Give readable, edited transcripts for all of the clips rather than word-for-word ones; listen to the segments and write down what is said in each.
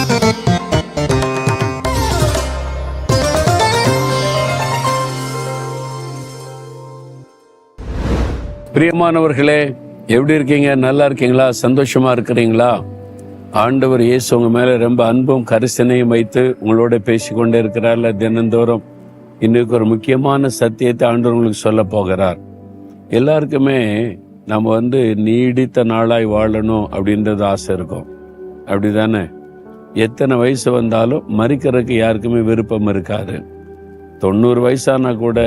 பிரியமானவர்களே, எப்படி இருக்கீங்க? நல்லா இருக்கீங்களா? சந்தோஷமா இருக்கிறீங்களா? ஆண்டவர் இயேசு உங்க மேல ரொம்ப அன்பும் கரிசனையும் வைத்து உங்களோட பேசிக்கொண்டே இருக்கிறார்ல தினந்தோறும். இன்னைக்கு ஒரு முக்கியமான சத்தியத்தை ஆண்டவர் உங்களுக்கு சொல்ல போகிறார். எல்லாருக்குமே நம்ம நீடித்த நாளாய் வாழணும் அப்படின்றது ஆசை இருக்கும், அப்படிதானே? எத்தனை வயசு வந்தாலும் மரிக்கிறதுக்கு யாருக்குமே விருப்பம் இருக்காது. 90 வயசானா கூட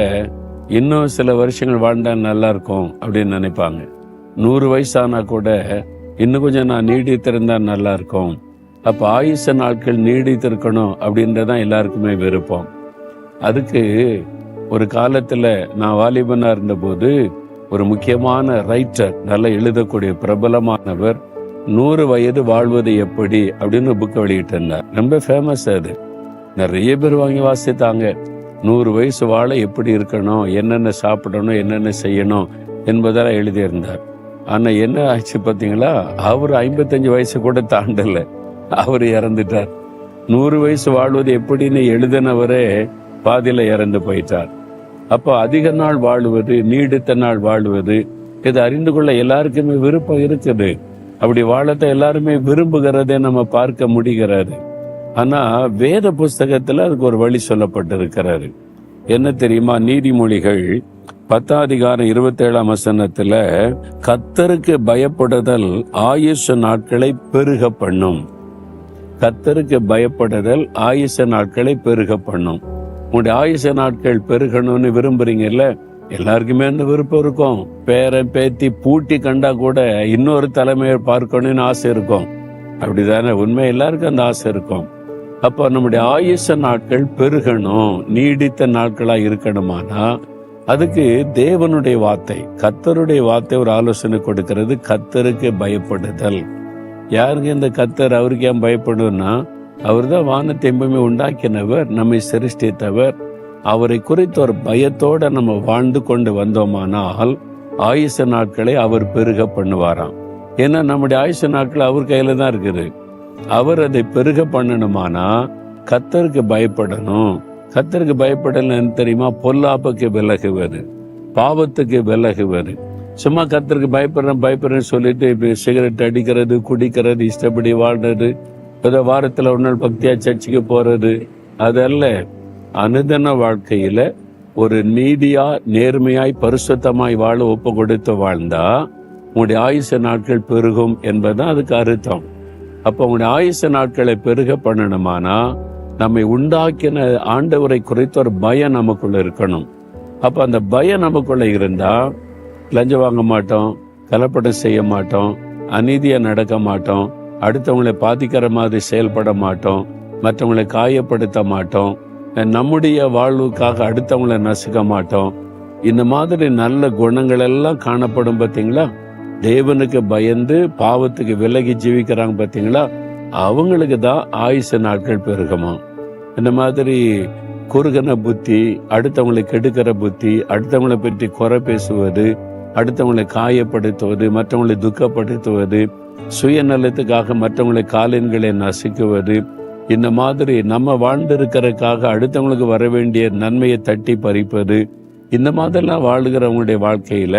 இன்னும் சில வருஷங்கள் வாழ்ந்தா நல்லா இருக்கும் அப்படின்னு நினைப்பாங்க. 100 வயசானா கூட இன்னும் கொஞ்சம் நான் நீடித்திருந்தா நல்லா இருக்கும். அப்ப ஆயுச நாட்கள் நீடித்திருக்கணும் அப்படின்றதான் எல்லாருக்குமே விருப்பம். அதுக்கு ஒரு காலத்துல நான் வாலிபனா இருந்தபோது ஒரு முக்கியமான ரைட்டர், நல்லா எழுதக்கூடிய பிரபலமானவர் 100 வயது வாழ்வது எப்படி அப்படின்னு புக் வெளியிட்டு இருந்தார். ரொம்ப ஃபேமஸ். அது நிறைய பேர் வாங்கி வாசித்தாங்க. 100 வயசு வாழ எப்படி இருக்கணும், என்னென்ன சாப்பிடணும், என்னென்ன செய்யணும் என்பதெல்லாம் எழுதியிருந்தார். ஆனா என்ன ஆச்சு பார்த்தீங்களா? அவர் 55 வயசு கூட தாண்டல, அவர் இறந்துட்டார். 100 வயசு வாழ்வது எப்படின்னு எழுதினவரே பாதியில இறந்து போயிட்டார். அப்போ அதிக நாள் வாழுவது, நீடித்த நாள் வாழுவது, இதை அறிந்து கொள்ள எல்லாருக்குமே விருப்பம் இருக்குது. அப்படி வாழத்தை எல்லாருமே விரும்புகிறதே நம்ம பார்க்க முடிகிறது. ஆனா வேத புஸ்தகத்துல அதுக்கு ஒரு வழி சொல்லப்பட்டிருக்கிறாரு. என்ன தெரியுமா? நீதிமொழிகள் 10:27 கர்த்தருக்கு பயப்படுதல் ஆயுச நாட்களை பெருக பண்ணும். கர்த்தருக்கு பயப்படுதல் ஆயுச நாட்களை பெருக பண்ணும். உங்களுடைய ஆயுச நாட்கள் பெருகணும்னு விரும்புறீங்கல்ல? எல்லாருக்குமே அந்த விருப்பம் இருக்கும். பேரன் பேத்தி பூட்டி கண்டா கூட இன்னொரு தலைமையை பார்க்கணும்னு ஆசை இருக்கும், அப்படிதானே? உண்மை, எல்லாருக்கும் அந்த ஆசை இருக்கும். அப்ப நம்முடைய ஆயுச நாட்கள் பெருகணும், நீடித்த நாட்களா இருக்கணுமானா அதுக்கு தேவனுடைய வார்த்தை, கர்த்தருடைய வார்த்தை ஒரு ஆலோசனை கொடுக்கிறது. கர்த்தருக்கு பயப்படுதல். யாருங்க இந்த கர்த்தர்? அவருக்கு ஏன் பயப்படும்னா, அவர் தான் வானத்தை பூமி உண்டாக்கினவர், நம்மை சிருஷ்டித்தவர். அவரை குறித்த ஒரு பயத்தோட நம்ம வாழ்ந்து கொண்டு வந்தோமானால் ஆயுச நாட்களை அவர் பெருக பண்ணுவாராம். ஏன்னா நம்முடைய ஆயுச நாட்கள் அவர் கையில தான் இருக்குது. அவர் அதை பெருக பண்ணணுமானா கர்த்தருக்கு பயப்படணும். கர்த்தருக்கு பயப்படல தெரியுமா? பொல்லாப்புக்கு விலகுவது, பாவத்துக்கு விலகுவது. சும்மா கர்த்தருக்கு பயப்படுறேன்னு சொல்லிட்டு இப்ப சிகரெட் அடிக்கிறது, குடிக்கிறது, இஷ்டப்படி வாழ்றது, ஏதோ வாரத்துல ஒரு நாள் பக்தியா சர்ச்சுக்கு போறது, அதல்ல. அனுதின வாழ்க்கையில ஒரு நீதியா, நேர்மையாய், பரிசுத்தமாய் வாழ ஒப்பு கொடுத்து வாழ்ந்தா உங்களுடைய ஆயுச நாட்கள் பெருகும் என்பதுதான் அதுக்கு அர்த்தம். அப்ப உங்களுடைய ஆயுச நாட்களை பெருக பண்ணணுமானா நம்மை உண்டாக்கின ஆண்டவரை குறித்த ஒரு பயம் நமக்குள்ள இருக்கணும். அப்ப அந்த பயம் நமக்குள்ள இருந்தா லஞ்சம் வாங்க மாட்டோம், கலப்படம் செய்ய மாட்டோம், அநீதியா நடக்க மாட்டோம், அடுத்தவங்களை பாதிக்கிற மாதிரி செயல்பட மாட்டோம், மற்றவங்களை காயப்படுத்த மாட்டோம், நம்முடைய வாழ்வுக்காக அடுத்தவங்களை நசுக்க மாட்டோம். இந்த மாதிரி நல்ல குணங்கள் எல்லாம் காணப்படும். பார்த்தீங்களா? தேவனுக்கு பயந்து பாவத்துக்கு விலகி ஜீவிக்கிறாங்க பார்த்தீங்களா? அவங்களுக்கு தான் ஆயுச நாட்கள் பெருகுமா. இந்த மாதிரி குறுகன புத்தி, அடுத்தவங்களை கெடுக்கிற புத்தி, அடுத்தவங்களை பற்றி குறை பேசுவது, அடுத்தவங்களை காயப்படுத்துவது, மற்றவங்களை துக்கப்படுத்துவது, சுயநலத்துக்காக மற்றவங்களை காலின்களை நசுக்குவது, இந்த மாதிரி நம்ம வாழ்ந்திருக்கிறதுக்காக அடுத்தவங்களுக்கு வர வேண்டிய நன்மையை தட்டி பறிப்பது, இந்த மாதிரிலாம் வாழுகிறவங்களுடைய வாழ்க்கையில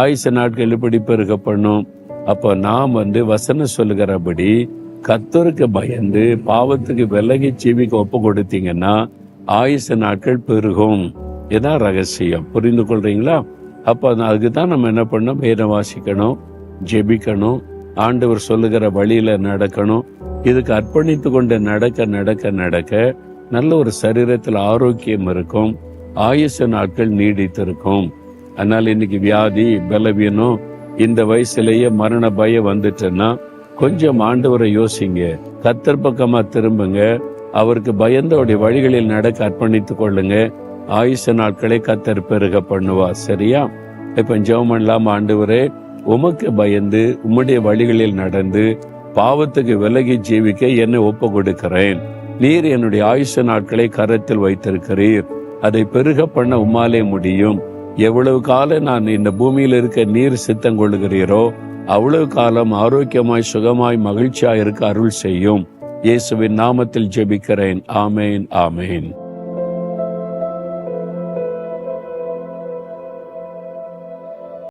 ஆயுச நாட்கள் இப்படி பெருக பண்ணும். அப்போ நாம் வசனம் சொல்லுகிறபடி கர்த்தருக்கு பயந்து பாவத்துக்கு விலகி ஜீவிக்க ஒப்பு கொடுத்தீங்கன்னா ஆயுச நாட்கள் பெருகும். இதான் ரகசியம். புரிந்து கொள்றீங்களா? அப்ப அதுக்குதான் நம்ம என்ன பண்ணோம்? வேதம் வாசிக்கணும், ஜெபிக்கணும், ஆண்டவர் சொல்லுகிற வழியில நடக்கணும். இதுக்கு அர்ப்பணித்து கொண்டு நடக்க நடக்க நடக்க நல்ல ஒரு சரீரத்தில் ஆரோக்கியம் இருக்கும், ஆயுச நாட்கள் நீடித்திருக்கும். அதனால இன்னைக்கு வியாதி, பலவீனம், இந்த வயசுலயே மரண பயம் வந்துட்டுன்னா கொஞ்சம் ஆண்டவரை யோசிங்க, கர்த்தர் பக்கமா திரும்புங்க, அவருக்கு பயந்தோடைய வழிகளில் நடக்க அர்ப்பணித்துக் கொள்ளுங்க. ஆயுச நாட்களை கர்த்தர் பெருக பண்ணுவா. சரியா? இப்ப ஜெபம் பண்ணலாம். ஆண்டவரே, உமக்கு பயந்து உம்முடைய வழிகளில் நடந்து பாவத்துக்கு விலகி ஜீவிக்க என்னை ஒப்பு கொடுக்கிறேன். நீர் என்னுடைய ஆயுச நாட்களை கரத்தில் வைத்திருக்கிறீர். அதை பெருக பண்ண உம்மாலே முடியும். எவ்வளவு காலம் நான் இந்த பூமியில் இருக்க நீர் சித்தம் கொள்ளுகிறீரோ அவ்வளவு காலம் ஆரோக்கியமாய், சுகமாய், மகிழ்ச்சியாய் இருக்க அருள் செய்யும். இயேசுவின் நாமத்தில் ஜெபிக்கிறேன். ஆமேன், ஆமேன்.